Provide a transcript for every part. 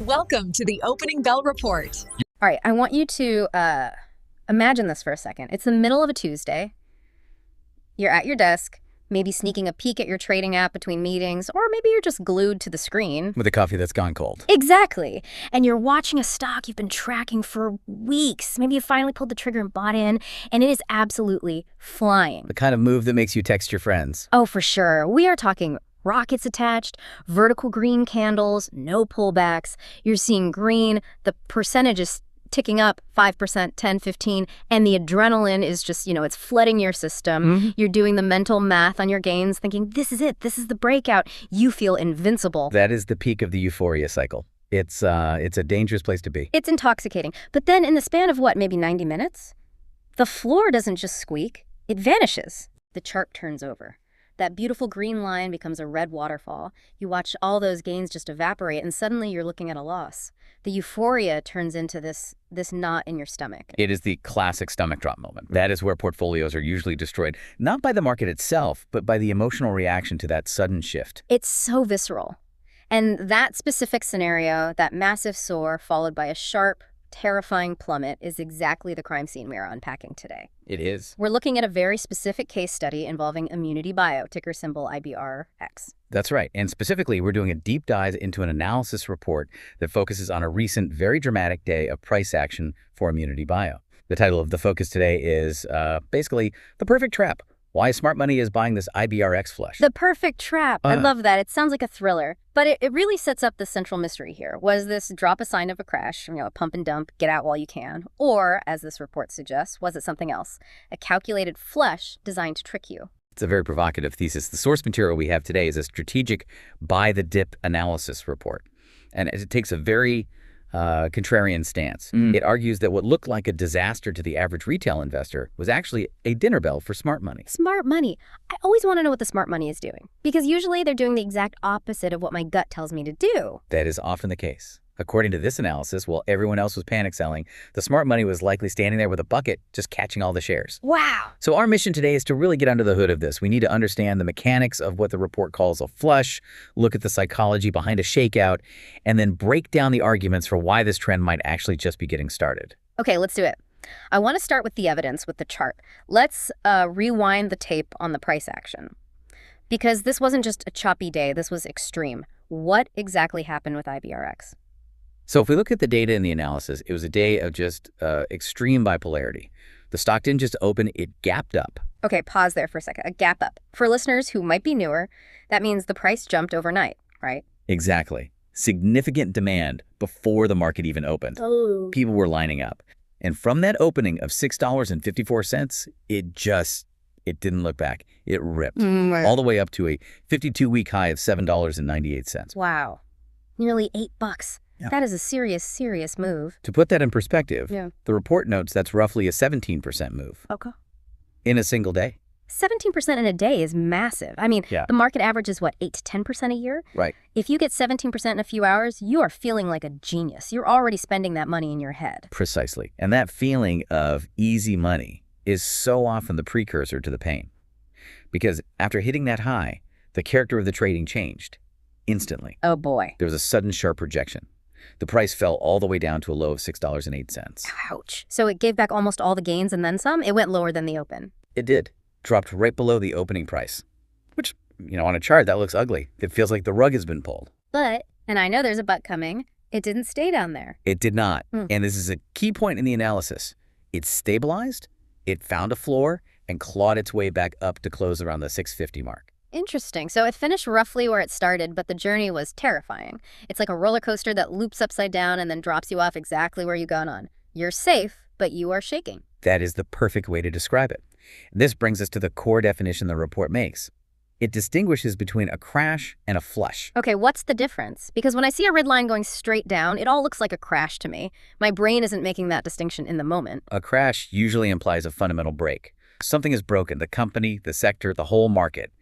Welcome to the Opening Bell Report. All right, I want you to imagine this for a second. It's the middle of a Tuesday. You're at your desk, maybe sneaking a peek at your trading app between meetings, or maybe you're just glued to the screen. With a coffee that's gone cold. Exactly. And you're watching a stock you've been tracking for weeks. Maybe you finally pulled the trigger and bought in, and it is absolutely flying. The kind of move that makes you text your friends. Oh, for sure. We are talking rockets attached, vertical green candles, no pullbacks. You're seeing green. The percentage is ticking up 5%, 10, 15, and the adrenaline is just, it's flooding your system. You're doing the mental math on your gains, thinking, this is it. This is the breakout. You feel invincible. That is the peak of the euphoria cycle. It's a dangerous place to be. It's intoxicating. But then in the span of maybe 90 minutes, the floor doesn't just squeak, it vanishes. The chart turns over. That beautiful green line becomes a red waterfall. You watch all those gains just evaporate, and suddenly you're looking at a loss. The euphoria turns into this knot in your stomach. It is the classic stomach drop moment. That is where portfolios are usually destroyed, not by the market itself, but by the emotional reaction to that sudden shift. It's so visceral. And that specific scenario, that massive soar followed by a sharp, terrifying plummet, is exactly the crime scene we are unpacking today. It is. We're looking at a very specific case study involving Immunity Bio, ticker symbol IBRX. That's right. And specifically, we're doing a deep dive into an analysis report that focuses on a recent, very dramatic day of price action for Immunity Bio. The title of the focus today is basically The Perfect Trap. Why smart money is buying this IBRX flush. The perfect trap. I love that. It sounds like a thriller. But it really sets up the central mystery here. Was this drop a sign of a crash, a pump and dump, get out while you can? Or, as this report suggests, was it something else? A calculated flush designed to trick you? It's a very provocative thesis. The source material we have today is a strategic buy-the-dip analysis report. And it takes a very contrarian stance. It argues that what looked like a disaster to the average retail investor was actually a dinner bell for smart money. Smart money. I always want to know what the smart money is doing, because usually they're doing the exact opposite of what my gut tells me to do. That is often the case. According to this analysis, while everyone else was panic selling, the smart money was likely standing there with a bucket just catching all the shares. Wow. So our mission today is to really get under the hood of this. We need to understand the mechanics of what the report calls a flush, look at the psychology behind a shakeout, and then break down the arguments for why this trend might actually just be getting started. Okay, let's do it. I want to start with the evidence, with the chart. Let's rewind the tape on the price action. Because this wasn't just a choppy day, this was extreme. What exactly happened with IBRX? So if we look at the data in the analysis, it was a day of just extreme bipolarity. The stock didn't just open, it gapped up. Okay, pause there for a second. A gap up. For listeners who might be newer, that means the price jumped overnight, right? Exactly. Significant demand before the market even opened. Oh. People were lining up. And from that opening of $6.54, it didn't look back. It ripped all the way up to a 52-week high of $7.98. Wow. Nearly $8. Yeah. That is a serious move. To put that in perspective, the report notes that's roughly a 17% move. Okay. In a single day. 17% in a day is massive. I mean, the market average is 8 to 10% a year? Right. If you get 17% in a few hours, you are feeling like a genius. You're already spending that money in your head. Precisely. And that feeling of easy money is so often the precursor to the pain. Because after hitting that high, the character of the trading changed instantly. Oh boy. There was a sudden sharp rejection. The price fell all the way down to a low of $6.08. Ouch. So it gave back almost all the gains and then some? It went lower than the open. It did. Dropped right below the opening price. Which, on a chart, that looks ugly. It feels like the rug has been pulled. But, and I know there's a but coming, it didn't stay down there. It did not. And this is a key point in the analysis. It stabilized, it found a floor, and clawed its way back up to close around the 650 mark. Interesting. So it finished roughly where it started, but the journey was terrifying. It's like a roller coaster that loops upside down and then drops you off exactly where you got on. You're safe, but you are shaking. That is the perfect way to describe it. This brings us to the core definition the report makes. It distinguishes between a crash and a flush. Okay, what's the difference? Because when I see a red line going straight down, it all looks like a crash to me. My brain isn't making that distinction in the moment. A crash usually implies a fundamental break. Something is broken, the company, the sector, the whole market.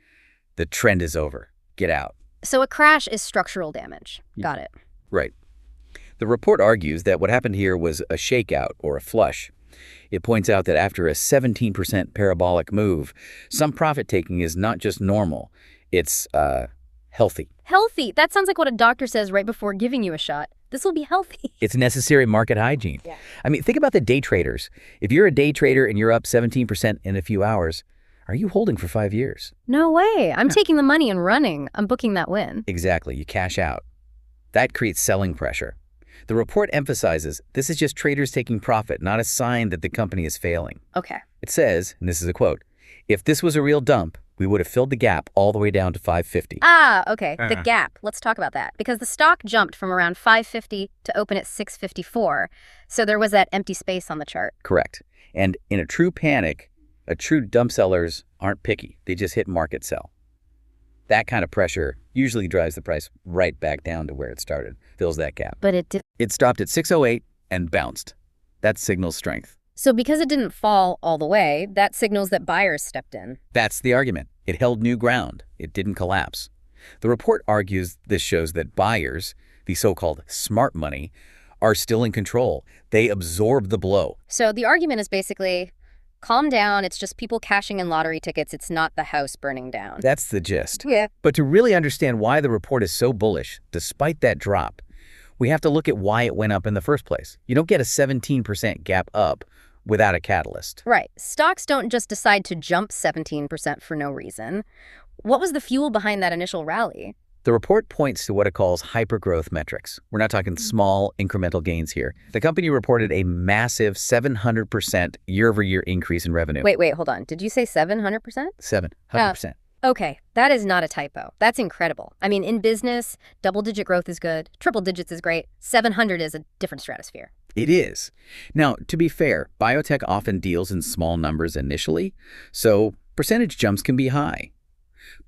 The trend is over. Get out. So a crash is structural damage. Got it. Right. The report argues that what happened here was a shakeout or a flush. It points out that after a 17% parabolic move, some profit taking is not just normal. It's healthy. Healthy. That sounds like what a doctor says right before giving you a shot. This will be healthy. It's necessary market hygiene. Yeah. I mean, think about the day traders. If you're a day trader and you're up 17% in a few hours, are you holding for 5 years? No way. I'm taking the money and running. I'm booking that win. Exactly. You cash out. That creates selling pressure. The report emphasizes this is just traders taking profit, not a sign that the company is failing. Okay. It says, and this is a quote, "If this was a real dump, we would have filled the gap all the way down to 550. Okay. The gap. Let's talk about that. Because the stock jumped from around 550 to open at 654. So there was that empty space on the chart. Correct. And in a true panic, a true dump sellers aren't picky. They just hit market sell. That kind of pressure usually drives the price right back down to where it started, fills that gap. But it did. It stopped at 608 and bounced. That signals strength. So because it didn't fall all the way, that signals that buyers stepped in. That's the argument. It held new ground. It didn't collapse. The report argues this shows that buyers, the so-called smart money, are still in control. They absorb the blow. So the argument is basically, calm down, it's just people cashing in lottery tickets, it's not the house burning down. That's the gist. Yeah. But to really understand why the report is so bullish, despite that drop, we have to look at why it went up in the first place. You don't get a 17% gap up without a catalyst. Right. Stocks don't just decide to jump 17% for no reason. What was the fuel behind that initial rally? The report points to what it calls hypergrowth metrics. We're not talking small incremental gains here. The company reported a massive 700% year-over-year increase in revenue. Wait, hold on. Did you say 700%? 700%. Okay, that is not a typo. That's incredible. I mean, in business, double-digit growth is good. Triple digits is great. 700 is a different stratosphere. It is. Now, to be fair, biotech often deals in small numbers initially, so percentage jumps can be high.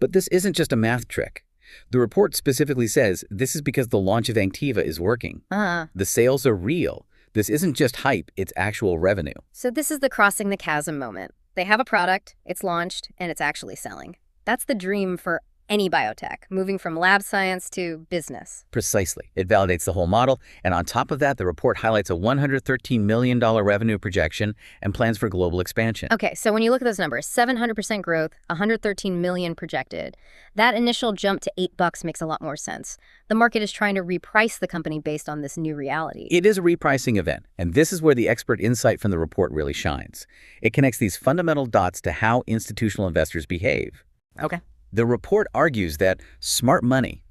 But this isn't just a math trick. The report specifically says this is because the launch of Anktiva is working. The sales are real. This isn't just hype, it's actual revenue. So this is the crossing the chasm moment. They have a product, it's launched, and it's actually selling. That's the dream for any biotech, moving from lab science to business. Precisely. It validates the whole model, and on top of that, the report highlights a $113 million revenue projection and plans for global expansion. Okay, so when you look at those numbers, 700% growth, 113 million projected, that initial jump to $8 makes a lot more sense. The market is trying to reprice the company based on this new reality. It is a repricing event, and this is where the expert insight from the report really shines. It connects these fundamental dots to how institutional investors behave. Okay. The report argues that smart money,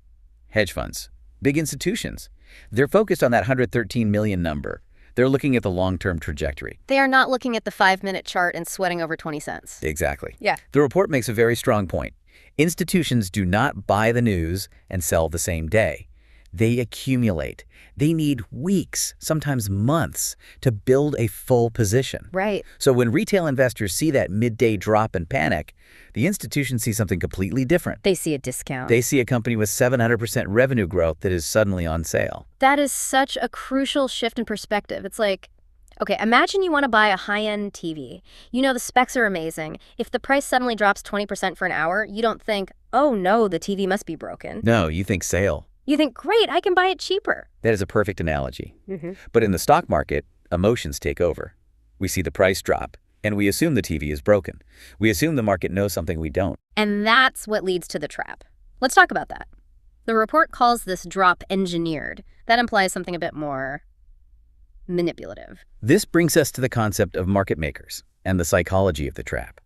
hedge funds, big institutions, they're focused on that 113 million number. They're looking at the long-term trajectory. They are not looking at the 5-minute chart and sweating over 20 cents. Exactly. Yeah. The report makes a very strong point. Institutions do not buy the news and sell the same day. They accumulate. They need weeks, sometimes months, to build a full position. Right. So when retail investors see that midday drop and panic, the institutions see something completely different. They see a discount. They see a company with 700% revenue growth that is suddenly on sale. That is such a crucial shift in perspective. It's like, okay, imagine you want to buy a high-end TV. You know the specs are amazing. If the price suddenly drops 20% for an hour, you don't think, oh no, the TV must be broken. No, you think sale. You think, great, I can buy it cheaper. That is a perfect analogy. But in the stock market, emotions take over. We see the price drop, and we assume the TV is broken. We assume the market knows something we don't. And that's what leads to the trap. Let's talk about that. The report calls this drop engineered. That implies something a bit more manipulative. This brings us to the concept of market makers and the psychology of the trap.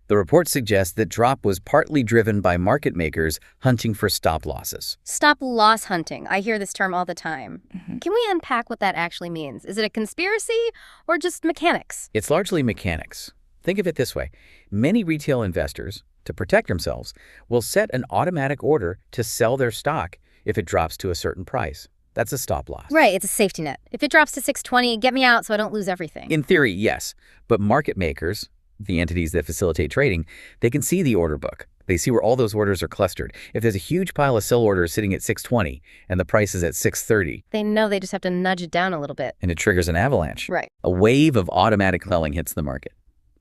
The report suggests that drop was partly driven by market makers hunting for stop losses. Stop loss hunting. I hear this term all the time. Can we unpack what that actually means? Is it a conspiracy or just mechanics? It's largely mechanics. Think of it this way. Many retail investors, to protect themselves, will set an automatic order to sell their stock if it drops to a certain price. That's a stop loss. Right, it's a safety net. If it drops to 620, get me out so I don't lose everything. In theory, yes. But market makers, the entities that facilitate trading, they can see the order book. They see where all those orders are clustered. If there's a huge pile of sell orders sitting at 620 and the price is at 630, they know they just have to nudge it down a little bit. and it triggers an avalanche. Right. A wave of automatic selling hits the market.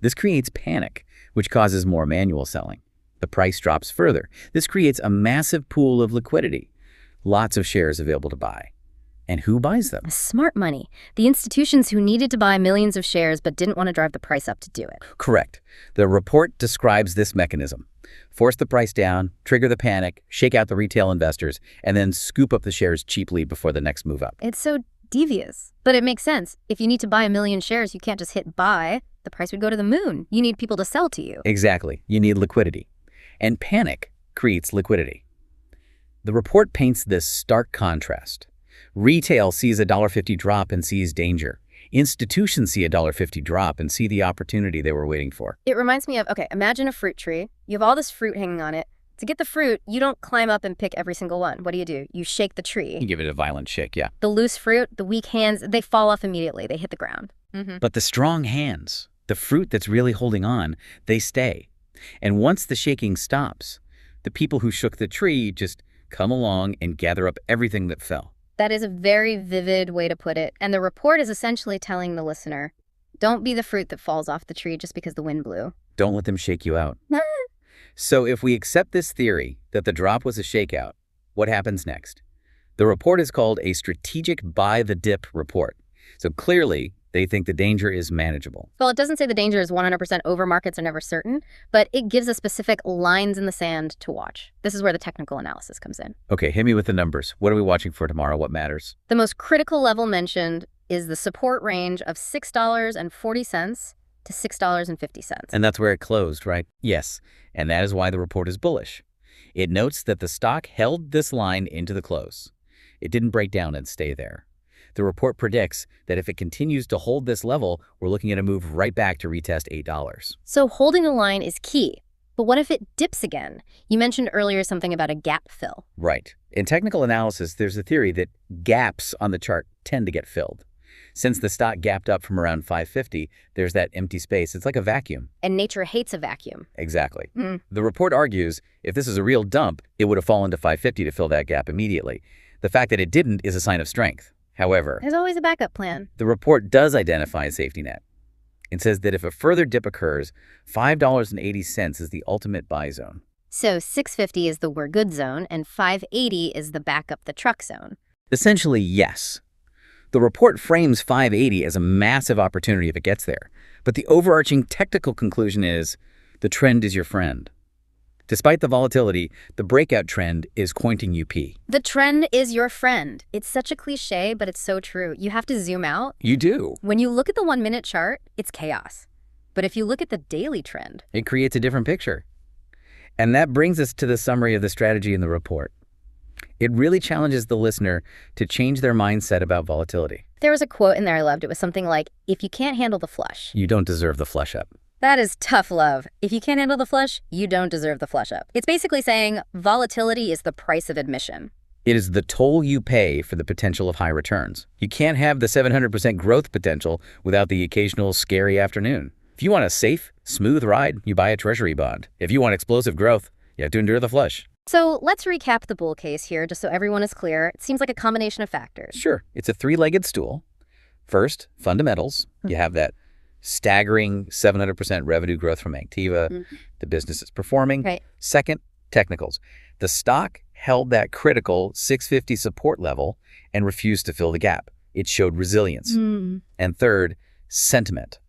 This creates panic, which causes more manual selling. The price drops further. This creates a massive pool of liquidity. Lots of shares available to buy. And who buys them? Smart money. The institutions who needed to buy millions of shares but didn't want to drive the price up to do it. Correct. The report describes this mechanism. Force the price down, trigger the panic, shake out the retail investors, and then scoop up the shares cheaply before the next move up. It's so devious, but it makes sense. If you need to buy 1 million shares, you can't just hit buy. The price would go to the moon. You need people to sell to you. Exactly. You need liquidity. And panic creates liquidity. The report paints this stark contrast. Retail sees a $1.50 drop and sees danger. Institutions see a $1.50 drop and see the opportunity they were waiting for. It reminds me of, okay, imagine a fruit tree. You have all this fruit hanging on it. To get the fruit, you don't climb up and pick every single one. What do? You shake the tree. You give it a violent shake, yeah. The loose fruit, the weak hands, they fall off immediately. They hit the ground. But the strong hands, the fruit that's really holding on, they stay. And once the shaking stops, the people who shook the tree just come along and gather up everything that fell. That is a very vivid way to put it. And the report is essentially telling the listener, don't be the fruit that falls off the tree just because the wind blew. Don't let them shake you out. So if we accept this theory that the drop was a shakeout, what happens next? The report is called a strategic buy the dip report. So clearly, they think the danger is manageable. Well, it doesn't say the danger is 100% over, markets are never certain, but it gives us specific lines in the sand to watch. This is where the technical analysis comes in. Okay, hit me with the numbers. What are we watching for tomorrow? What matters? The most critical level mentioned is the support range of $6.40 to $6.50. And that's where it closed, right? Yes, and that is why the report is bullish. It notes that the stock held this line into the close. It didn't break down and stay there. The report predicts that if it continues to hold this level, we're looking at a move right back to retest $8. So holding the line is key. But what if it dips again? You mentioned earlier something about a gap fill. Right. In technical analysis, there's a theory that gaps on the chart tend to get filled. Since the stock gapped up from around 550, there's that empty space. It's like a vacuum. And nature hates a vacuum. Exactly. The report argues if this is a real dump, it would have fallen to 550 to fill that gap immediately. The fact that it didn't is a sign of strength. However, there's always a backup plan. The report does identify a safety net. It says that if a further dip occurs, $5.80 is the ultimate buy zone. So $6.50 is the we're good zone, and $5.80 is the back up the truck zone. Essentially, yes. The report frames $5.80 as a massive opportunity if it gets there. But the overarching technical conclusion is the trend is your friend. Despite the volatility, the breakout trend is pointing UP. The trend is your friend. It's such a cliche, but it's so true. You have to zoom out. You do. When you look at the 1-minute chart, it's chaos. But if you look at the daily trend, it creates a different picture. And that brings us to the summary of the strategy in the report. It really challenges the listener to change their mindset about volatility. There was a quote in there I loved. It was something like, if you can't handle the flush, you don't deserve the flush up. That is tough love. If you can't handle the flush, you don't deserve the flush up. It's basically saying volatility is the price of admission. It is the toll you pay for the potential of high returns. You can't have the 700% growth potential without the occasional scary afternoon. If you want a safe, smooth ride, you buy a treasury bond. If you want explosive growth, you have to endure the flush. So let's recap the bull case here, just so everyone is clear. It seems like a combination of factors. Sure. It's a three-legged stool. First, fundamentals. You have that staggering 700% revenue growth from Activa. The business is performing. Right. Second, technicals. The stock held that critical 650 support level and refused to fill the gap. It showed resilience. And third, sentiment.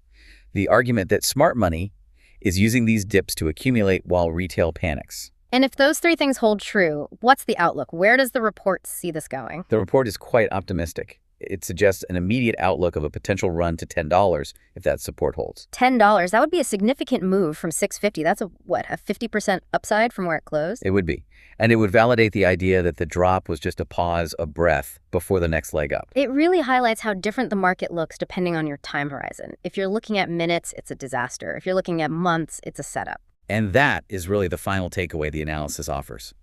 The argument that smart money is using these dips to accumulate while retail panics. And if those three things hold true, what's the outlook? Where does the report see this going? The report is quite optimistic. It suggests an immediate outlook of a potential run to $10 if that support holds. $10, that would be a significant move from $6.50. That's a 50% upside from where it closed? It would be. And it would validate the idea that the drop was just a pause, a breath, before the next leg up. It really highlights how different the market looks depending on your time horizon. If you're looking at minutes, it's a disaster. If you're looking at months, it's a setup. And that is really the final takeaway the analysis offers.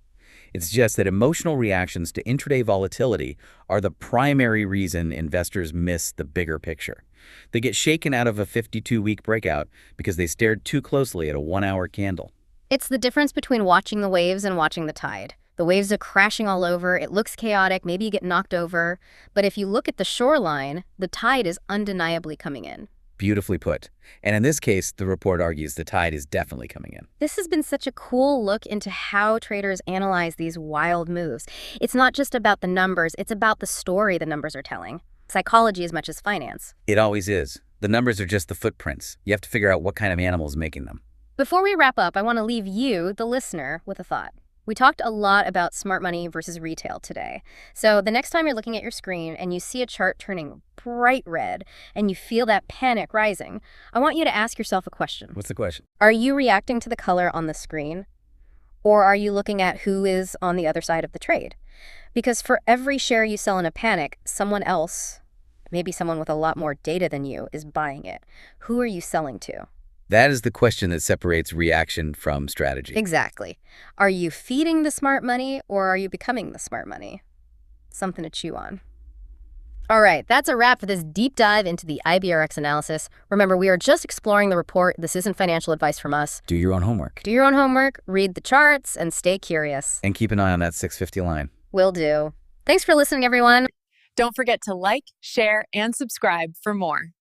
It suggests that emotional reactions to intraday volatility are the primary reason investors miss the bigger picture. They get shaken out of a 52-week breakout because they stared too closely at a 1-hour candle. It's the difference between watching the waves and watching the tide. The waves are crashing all over. It looks chaotic. Maybe you get knocked over. But if you look at the shoreline, the tide is undeniably coming in. Beautifully put. And in this case, the report argues the tide is definitely coming in. This has been such a cool look into how traders analyze these wild moves. It's not just about the numbers, it's about the story the numbers are telling. Psychology as much as finance. It always is. The numbers are just the footprints. You have to figure out what kind of animal is making them. Before we wrap up, I want to leave you, the listener, with a thought. We talked a lot about smart money versus retail today. So the next time you're looking at your screen and you see a chart turning bright red and you feel that panic rising, I want you to ask yourself a question. What's the question? Are you reacting to the color on the screen? Or are you looking at who is on the other side of the trade? Because for every share you sell in a panic, someone else, maybe someone with a lot more data than you, is buying it. Who are you selling to? That is the question that separates reaction from strategy. Exactly. Are you feeding the smart money or are you becoming the smart money? Something to chew on. All right, that's a wrap for this deep dive into the IBRX analysis. Remember, we are just exploring the report. This isn't financial advice from us. Do your own homework. Do your own homework, read the charts, and stay curious. And keep an eye on that 650 line. Will do. Thanks for listening, everyone. Don't forget to like, share, and subscribe for more.